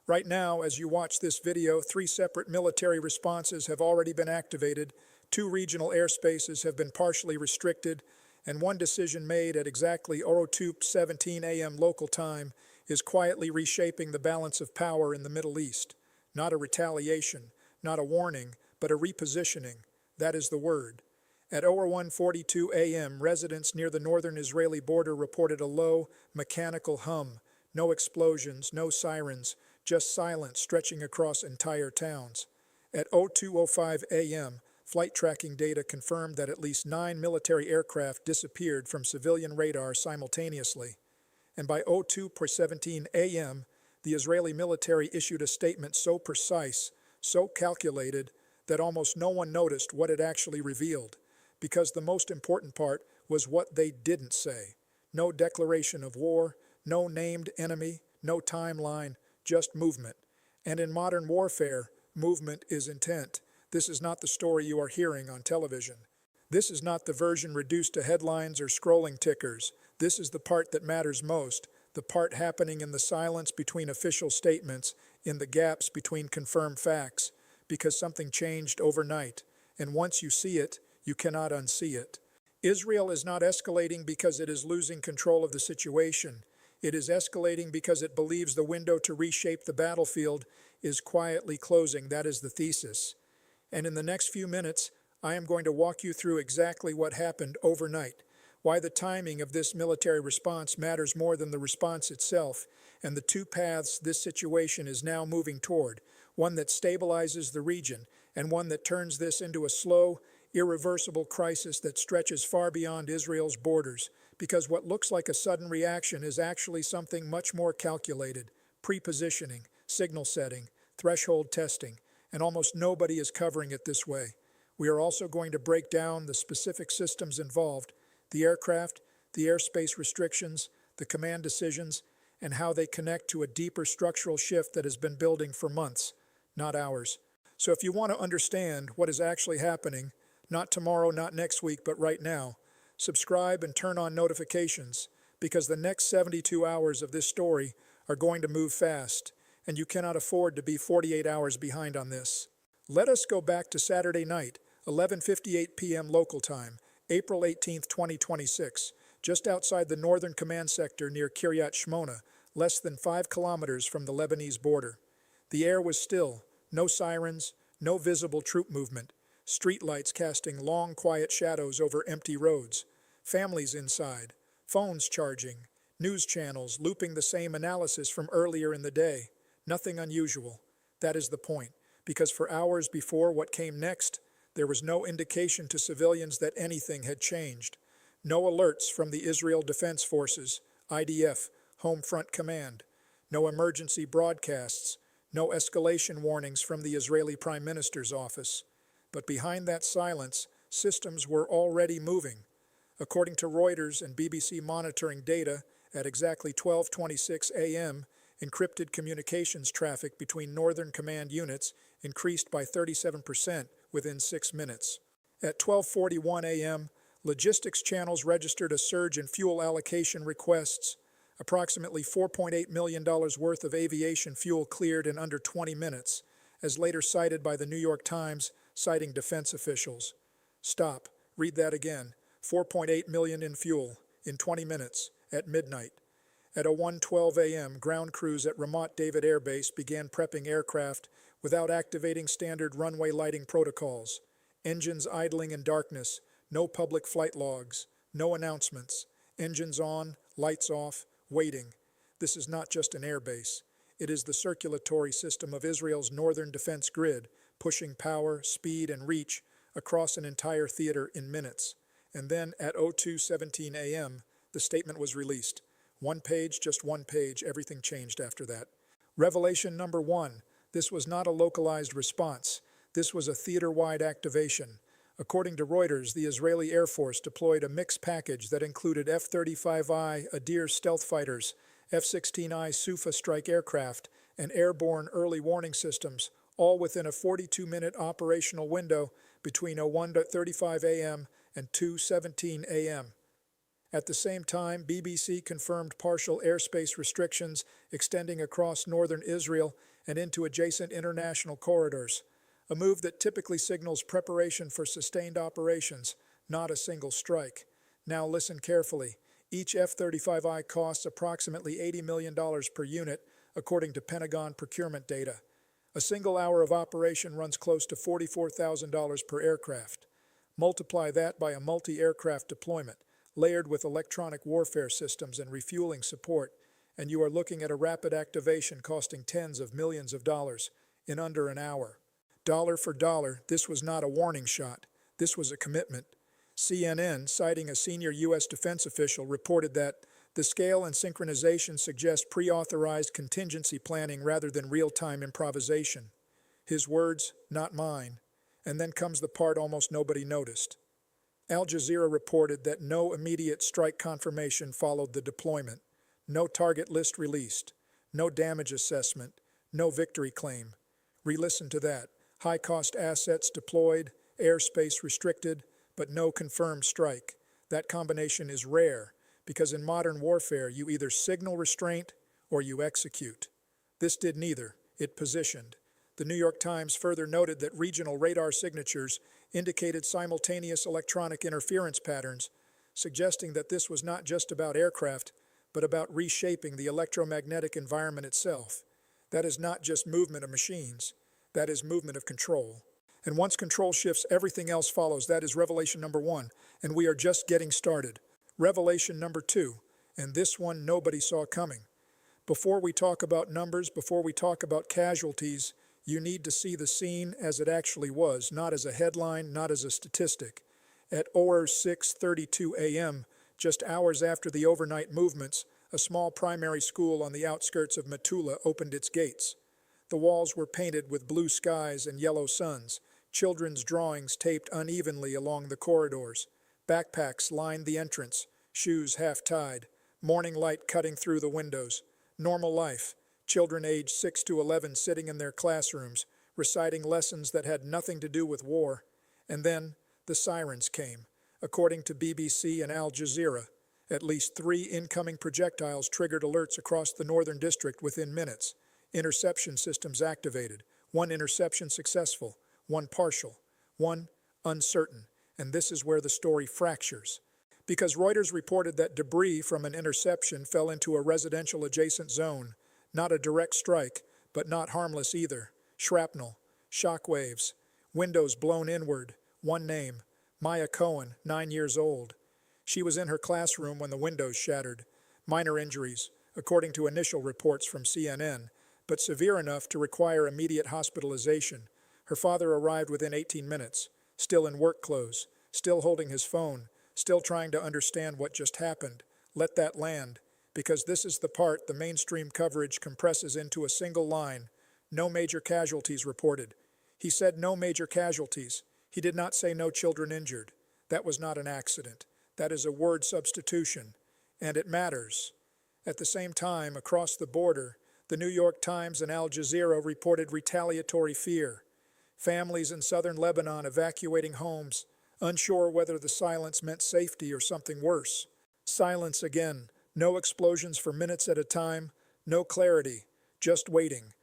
Right now, as you watch this video, 3 separate military responses have already been activated, 2 regional airspaces have been partially restricted, and one decision made at exactly 02:17 a.m. local time is quietly reshaping the balance of power in the Middle East. Not a retaliation, not a warning, but a repositioning. That is the word. At 01:42 a.m., residents near the northern Israeli border reported a low, mechanical hum. No explosions, no sirens, just silence stretching across entire towns. At 02:05 a.m., flight tracking data confirmed that at least 9 military aircraft disappeared from civilian radar simultaneously. And by 02:17 a.m., the Israeli military issued a statement so precise, so calculated, that almost no one noticed what it actually revealed, because the most important part was what they didn't say. No declaration of war, no named enemy, no timeline, just movement. And in modern warfare, movement is intent. This is not the story you are hearing on television. This is not the version reduced to headlines or scrolling tickers. This is the part that matters most, the part happening in the silence between official statements, in the gaps between confirmed facts, because something changed overnight, and once you see it, you cannot unsee it. Israel is not escalating because it is losing control of the situation. It is escalating because it believes the window to reshape the battlefield is quietly closing. That is the thesis. And in the next few minutes, I am going to walk you through exactly what happened overnight, why the timing of this military response matters more than the response itself, and the 2 paths this situation is now moving toward, one that stabilizes the region and one that turns this into a slow, irreversible crisis that stretches far beyond Israel's borders, because what looks like a sudden reaction is actually something much more calculated: pre-positioning, signal setting, threshold testing, and almost nobody is covering it this way. We are also going to break down the specific systems involved, the aircraft, the airspace restrictions, the command decisions, and how they connect to a deeper structural shift that has been building for months, not hours. So if you want to understand what is actually happening, not tomorrow, not next week, but right now, subscribe and turn on notifications, because the next 72 hours of this story are going to move fast, and you cannot afford to be 48 hours behind on this. Let us go back to Saturday night, 11:58 p.m. local time, April 18, 2026, just outside the northern command sector near Kiryat Shmona, less than 5 kilometers from the Lebanese border. The air was still, no sirens, no visible troop movement, streetlights casting long, quiet shadows over empty roads, families inside, phones charging, news channels looping the same analysis from earlier in the day. Nothing unusual. That is the point, because for hours before what came next, there was no indication to civilians that anything had changed. No alerts from the Israel Defense Forces, IDF, Home Front Command. No emergency broadcasts. No escalation warnings from the Israeli Prime Minister's office. But behind that silence, systems were already moving. According to Reuters and BBC monitoring data, at exactly 12:26 a.m., encrypted communications traffic between Northern Command units increased by 37% within 6 minutes. At 12:41 a.m., logistics channels registered a surge in fuel allocation requests. Approximately $4.8 million worth of aviation fuel cleared in under 20 minutes, as later cited by the New York Times, citing defense officials. Stop. Read that again. 4.8 million in fuel in 20 minutes at midnight. At 01:12 a.m., ground crews at Ramat David Air Base began prepping aircraft without activating standard runway lighting protocols. Engines idling in darkness, no public flight logs, no announcements. Engines on, lights off, waiting. This is not just an airbase. It is the circulatory system of Israel's northern defense grid, pushing power, speed, and reach across an entire theater in minutes. And then at 02:17 a.m., the statement was released. One page, just one page, everything changed after that. Revelation number 1. This was not a localized response. This was a theater-wide activation. According to Reuters, the Israeli Air Force deployed a mixed package that included F-35I Adir stealth fighters, F-16I Sufa strike aircraft, and airborne early warning systems, all within a 42-minute operational window between 01:35 a.m. and 2:17 a.m. At the same time, BBC confirmed partial airspace restrictions extending across northern Israel and into adjacent international corridors, a move that typically signals preparation for sustained operations, not a single strike. Now listen carefully. Each F-35I costs approximately $80 million per unit, according to Pentagon procurement data. A single hour of operation runs close to $44,000 per aircraft. Multiply that by a multi-aircraft deployment, layered with electronic warfare systems and refueling support, and you are looking at a rapid activation costing tens of millions of dollars in under an hour. Dollar for dollar, this was not a warning shot. This was a commitment. CNN, citing a senior U.S. defense official, reported that the scale and synchronization suggest pre-authorized contingency planning rather than real-time improvisation. His words, not mine. And then comes the part almost nobody noticed. Al Jazeera reported that no immediate strike confirmation followed the deployment, no target list released, no damage assessment, no victory claim. Re-listen to that. High-cost assets deployed, airspace restricted, but no confirmed strike. That combination is rare, because in modern warfare you either signal restraint or you execute. This did neither. It positioned. The New York Times further noted that regional radar signatures indicated simultaneous electronic interference patterns, suggesting that this was not just about aircraft, but about reshaping the electromagnetic environment itself. That is not just movement of machines. That is movement of control. And once control shifts, everything else follows. That is revelation number 1, and we are just getting started. Revelation number 2, and this one nobody saw coming. Before we talk about numbers, before we talk about casualties, you need to see the scene as it actually was, not as a headline, not as a statistic. At 6:32 a.m., just hours after the overnight movements, a small primary school on the outskirts of Metula opened its gates. The walls were painted with blue skies and yellow suns, children's drawings taped unevenly along the corridors. Backpacks lined the entrance, shoes half-tied, morning light cutting through the windows. Normal life, children aged 6 to 11 sitting in their classrooms, reciting lessons that had nothing to do with war. And then the sirens came. According to BBC and Al Jazeera, at least 3 incoming projectiles triggered alerts across the northern district within minutes. Interception systems activated. 1 interception successful, 1 partial, 1 uncertain. And this is where the story fractures. Because Reuters reported that debris from an interception fell into a residential adjacent zone. Not a direct strike, but not harmless either. Shrapnel, shock waves, windows blown inward. 1 name, Maya Cohen, 9 years old. She was in her classroom when the windows shattered. Minor injuries, according to initial reports from CNN, but severe enough to require immediate hospitalization. Her father arrived within 18 minutes, still in work clothes, still holding his phone, still trying to understand what just happened. Let that land, because this is the part the mainstream coverage compresses into a single line. No major casualties reported. He said no major casualties. He did not say no children injured. That was not an accident. That is a word substitution, and it matters. At the same time, across the border, the New York Times and Al Jazeera reported retaliatory fear. Families in southern Lebanon evacuating homes, unsure whether the silence meant safety or something worse. Silence again, no explosions for minutes at a time, no clarity, just waiting.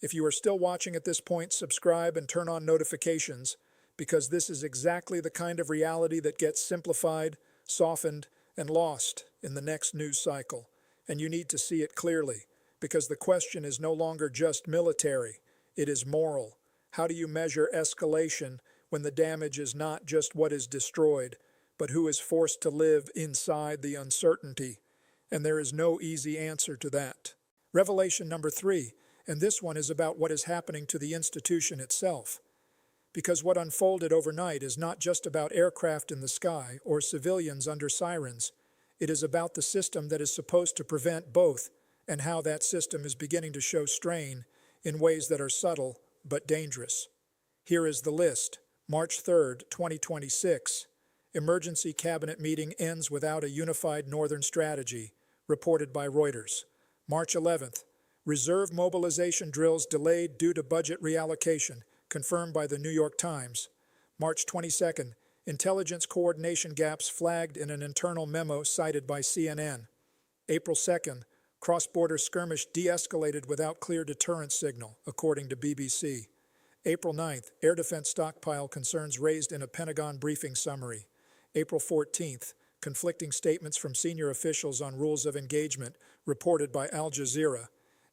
If you are still watching at this point, subscribe and turn on notifications, because this is exactly the kind of reality that gets simplified, softened, and lost in the next news cycle. And you need to see it clearly, because the question is no longer just military, it is moral. How do you measure escalation when the damage is not just what is destroyed, but who is forced to live inside the uncertainty? And there is no easy answer to that. Revelation number 3, and this one is about what is happening to the institution itself. Because what unfolded overnight is not just about aircraft in the sky or civilians under sirens. It is about the system that is supposed to prevent both, and how that system is beginning to show strain in ways that are subtle but dangerous. Here is the list. March 3rd, 2026. Emergency cabinet meeting ends without a unified northern strategy, reported by Reuters. March 11th. Reserve mobilization drills delayed due to budget reallocation, confirmed by the New York Times. March 22nd. Intelligence coordination gaps flagged in an internal memo cited by CNN. April 2nd, cross-border skirmish de-escalated without clear deterrence signal, according to BBC. April 9th, air defense stockpile concerns raised in a Pentagon briefing summary. April 14th, conflicting statements from senior officials on rules of engagement, reported by Al Jazeera.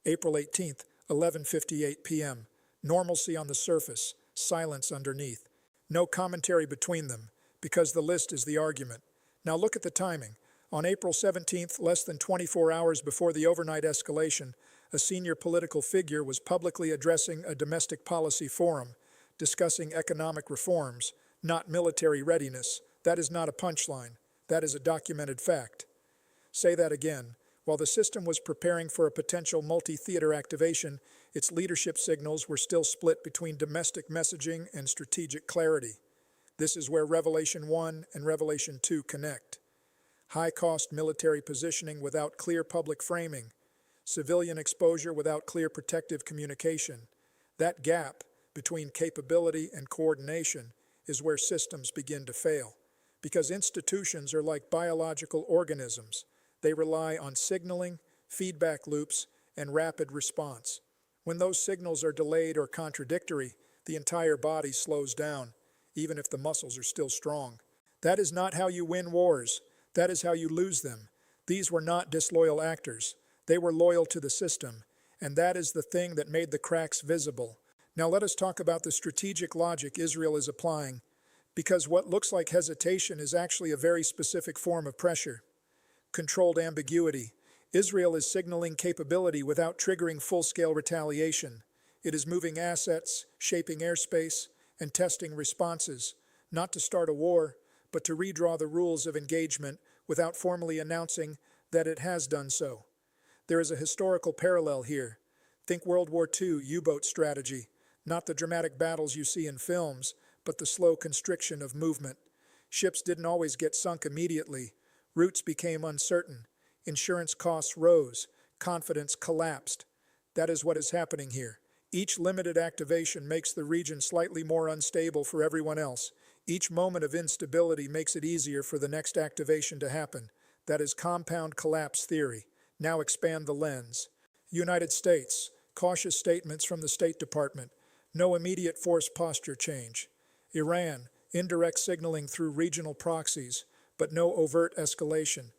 April 18th, 11:58 p.m. Normalcy on the surface, silence underneath. No commentary between them, because the list is the argument. Now look at the timing. On April 17th, less than 24 hours before the overnight escalation, a senior political figure was publicly addressing a domestic policy forum, discussing economic reforms, not military readiness. That is not a punchline. That is a documented fact. Say that again. While the system was preparing for a potential multi-theater activation, its leadership signals were still split between domestic messaging and strategic clarity. This is where Revelation 1 and Revelation 2 connect. High-cost military positioning without clear public framing, civilian exposure without clear protective communication. That gap between capability and coordination is where systems begin to fail. Because institutions are like biological organisms. They rely on signaling, feedback loops, and rapid response. When those signals are delayed or contradictory, the entire body slows down, even if the muscles are still strong. That is not how you win wars. That is how you lose them. These were not disloyal actors. They were loyal to the system, and that is the thing that made the cracks visible. Now let us talk about the strategic logic Israel is applying, because what looks like hesitation is actually a very specific form of pressure. Controlled ambiguity. Israel is signaling capability without triggering full-scale retaliation. It is moving assets, shaping airspace, and testing responses, not to start a war, but to redraw the rules of engagement without formally announcing that it has done so. There is a historical parallel here. Think World War II U-boat strategy, not the dramatic battles you see in films, but the slow constriction of movement. Ships didn't always get sunk immediately. Routes became uncertain. Insurance costs rose. Confidence collapsed. That is what is happening here. Each limited activation makes the region slightly more unstable for everyone else. Each moment of instability makes it easier for the next activation to happen. That is compound collapse theory. Now expand the lens. United States. Cautious statements from the State Department. No immediate force posture change. Iran. Indirect signaling through regional proxies, but no overt escalation.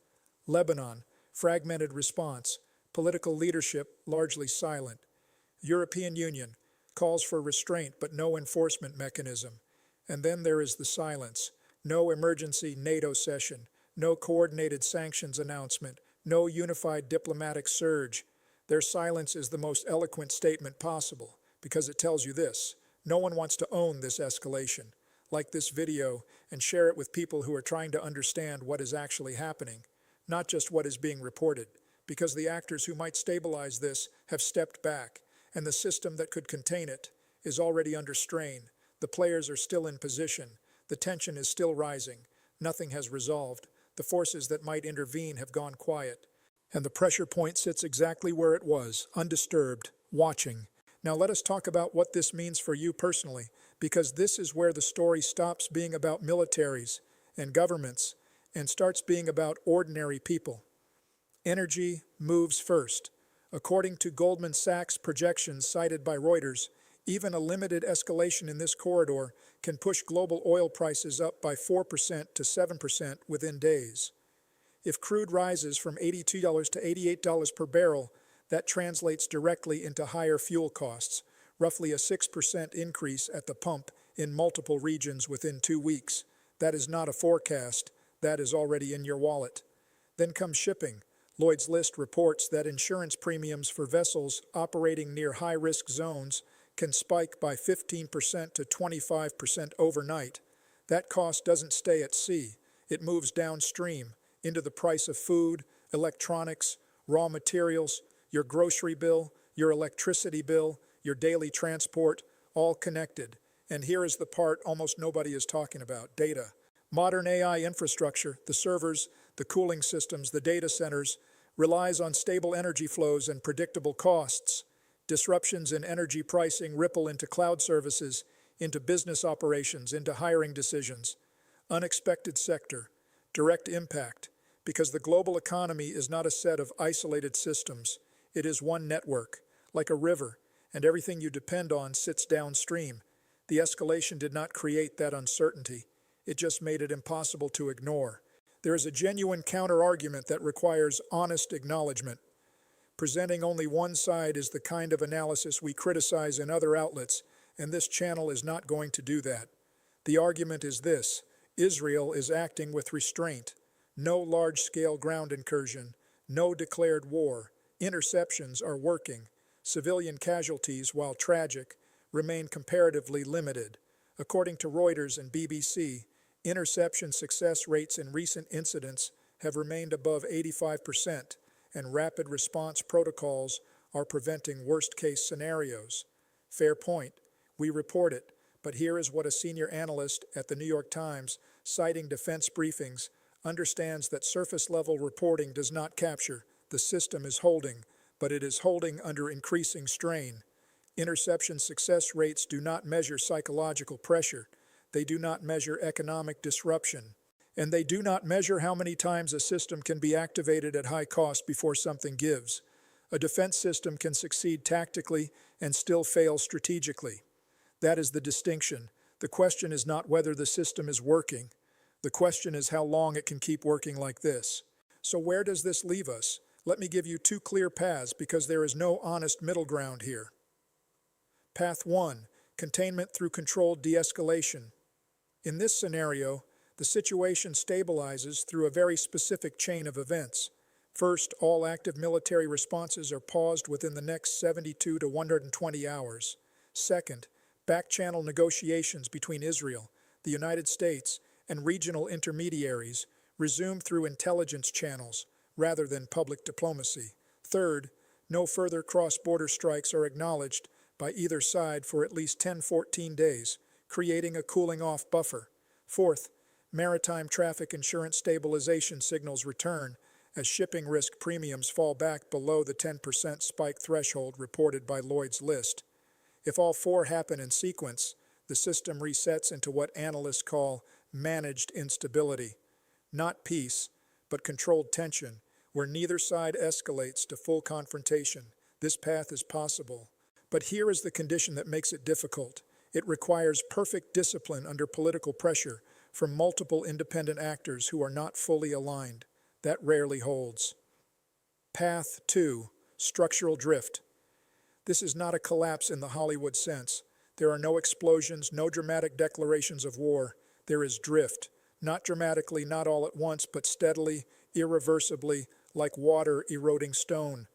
Lebanon. Fragmented response. Political leadership largely silent. European Union. Calls for restraint but no enforcement mechanism. And then there is the silence. No emergency NATO session. No coordinated sanctions announcement. No unified diplomatic surge. Their silence is the most eloquent statement possible, because it tells you this: no one wants to own this escalation. Like this video and share it with people who are trying to understand what is actually happening, not just what is being reported, because the actors who might stabilize this have stepped back, and the system that could contain it is already under strain. The players are still in position. The tension is still rising. Nothing has resolved. The forces that might intervene have gone quiet. And the pressure point sits exactly where it was, undisturbed, watching. Now let us talk about what this means for you personally, because this is where the story stops being about militaries and governments and starts being about ordinary people. Energy moves first. According to Goldman Sachs projections cited by Reuters, even a limited escalation in this corridor can push global oil prices up by 4% to 7% within days. If crude rises from $82 to $88 per barrel, that translates directly into higher fuel costs, roughly a 6% increase at the pump in multiple regions within 2 weeks. That is not a forecast. That is already in your wallet. Then comes shipping. Lloyd's List reports that insurance premiums for vessels operating near high-risk zones can spike by 15% to 25% overnight. That cost doesn't stay at sea. It moves downstream into the price of food, electronics, raw materials, your grocery bill, your electricity bill, your daily transport, all connected. And here is the part almost nobody is talking about: data. Modern AI infrastructure, the servers, the cooling systems, the data centers, relies on stable energy flows and predictable costs. Disruptions in energy pricing ripple into cloud services, into business operations, into hiring decisions. Unexpected sector. Direct impact. Because the global economy is not a set of isolated systems. It is one network, like a river, and everything you depend on sits downstream. The escalation did not create that uncertainty. It just made it impossible to ignore. There is a genuine counter-argument that requires honest acknowledgement. Presenting only one side is the kind of analysis we criticize in other outlets, and this channel is not going to do that. The argument is this: Israel is acting with restraint. No large-scale ground incursion, no declared war. Interceptions are working. Civilian casualties, while tragic, remain comparatively limited. According to Reuters and BBC, interception success rates in recent incidents have remained above 85%, and rapid response protocols are preventing worst-case scenarios. Fair point. We report it, but here is what a senior analyst at the New York Times, citing defense briefings, understands that surface-level reporting does not capture. The system is holding, but it is holding under increasing strain. Interception success rates do not measure psychological pressure. They do not measure economic disruption. And they do not measure how many times a system can be activated at high cost before something gives. A defense system can succeed tactically and still fail strategically. That is the distinction. The question is not whether the system is working. The question is how long it can keep working like this. So where does this leave us? Let me give you two clear paths because there is no honest middle ground here. Path 1. Containment through controlled de-escalation. In this scenario, the situation stabilizes through a very specific chain of events. First, all active military responses are paused within the next 72 to 120 hours. Second, back-channel negotiations between Israel, the United States, and regional intermediaries resume through intelligence channels rather than public diplomacy. Third, no further cross-border strikes are acknowledged by either side for at least 10-14 days, creating a cooling-off buffer. Fourth, maritime traffic insurance stabilization signals return as shipping risk premiums fall back below the 10% spike threshold reported by Lloyd's List. If all four happen in sequence, the system resets into what analysts call managed instability. Not peace, but controlled tension, where neither side escalates to full confrontation. This path is possible. But here is the condition that makes it difficult. It requires perfect discipline under political pressure from multiple independent actors who are not fully aligned. That rarely holds. Path 2. Structural drift. This is not a collapse in the Hollywood sense. There are no explosions, no dramatic declarations of war. There is drift. Not dramatically, not all at once, but steadily, irreversibly, like water eroding stone.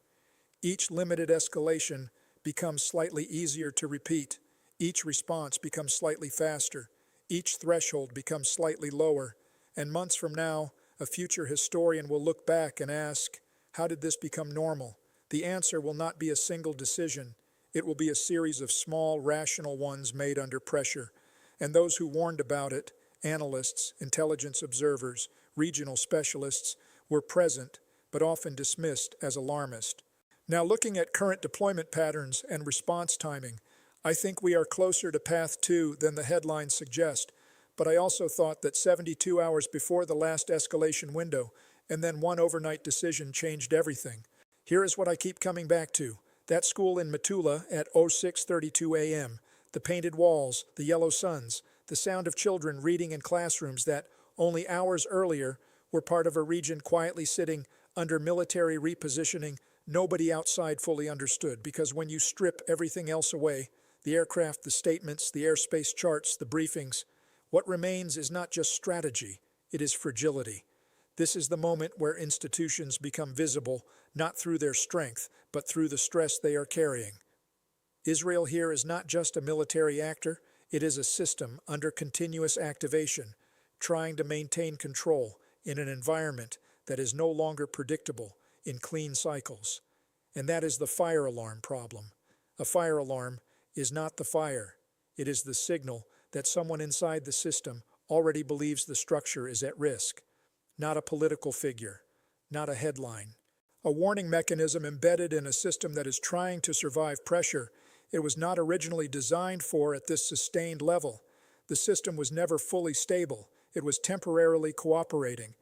Each limited escalation becomes slightly easier to repeat. Each response becomes slightly faster. Each threshold becomes slightly lower. And months from now, a future historian will look back and ask, how did this become normal? The answer will not be a single decision. It will be a series of small, rational ones made under pressure. And those who warned about it, analysts, intelligence observers, regional specialists, were present, but often dismissed as alarmist. Now, looking at current deployment patterns and response timing, I think we are closer to Path 2 than the headlines suggest, but I also thought that 72 hours before the last escalation window, and then one overnight decision changed everything. Here is what I keep coming back to. That school in Metula at 06:32 a.m., the painted walls, the yellow suns, the sound of children reading in classrooms that, only hours earlier, were part of a region quietly sitting under military repositioning nobody outside fully understood, because when you strip everything else away, the aircraft, the statements, the airspace charts, the briefings, what remains is not just strategy, it is fragility. This is the moment where institutions become visible, not through their strength, but through the stress they are carrying. Israel here is not just a military actor, it is a system under continuous activation, trying to maintain control in an environment that is no longer predictable in clean cycles. And that is the fire alarm problem. A fire alarm is not the fire. It is the signal that someone inside the system already believes the structure is at risk. Not a political figure, not a headline. A warning mechanism embedded in a system that is trying to survive pressure it was not originally designed for at this sustained level. The system was never fully stable. It was temporarily cooperating.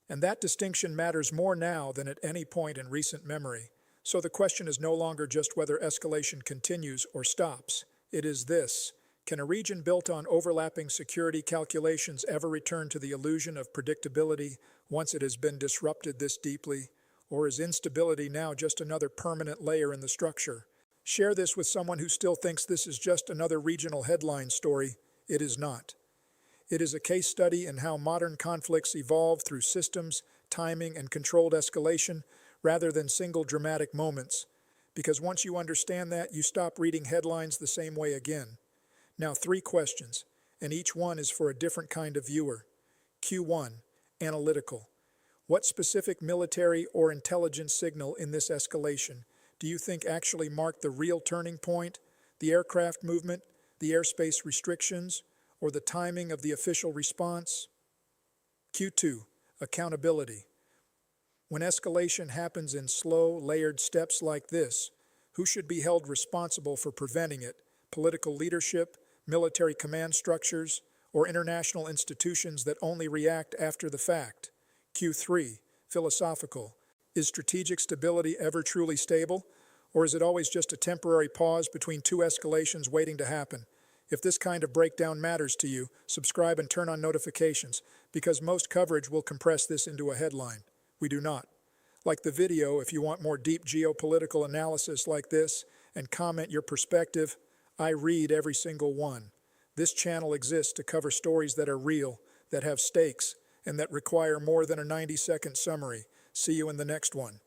And that distinction matters more now than at any point in recent memory. So the question is no longer just whether escalation continues or stops. It is this: can a region built on overlapping security calculations ever return to the illusion of predictability once it has been disrupted this deeply? Or is instability now just another permanent layer in the structure? Share this with someone who still thinks this is just another regional headline story. It is not. It is a case study in how modern conflicts evolve through systems, timing, and controlled escalation rather than single dramatic moments. Because once you understand that, you stop reading headlines the same way again. Now, 3 questions, and each one is for a different kind of viewer. Q1, analytical. What specific military or intelligence signal in this escalation do you think actually marked the real turning point? The aircraft movement, the airspace restrictions, or the timing of the official response? Q2, accountability. When escalation happens in slow, layered steps like this, who should be held responsible for preventing it? Political leadership, military command structures, or international institutions that only react after the fact? Q3, philosophical. Is strategic stability ever truly stable, or is it always just a temporary pause between 2 escalations waiting to happen? If this kind of breakdown matters to you, subscribe and turn on notifications, because most coverage will compress this into a headline. We do not. Like the video if you want more deep geopolitical analysis like this, and comment your perspective. I read every single one. This channel exists to cover stories that are real, that have stakes, and that require more than a 90-second summary. See you in the next one.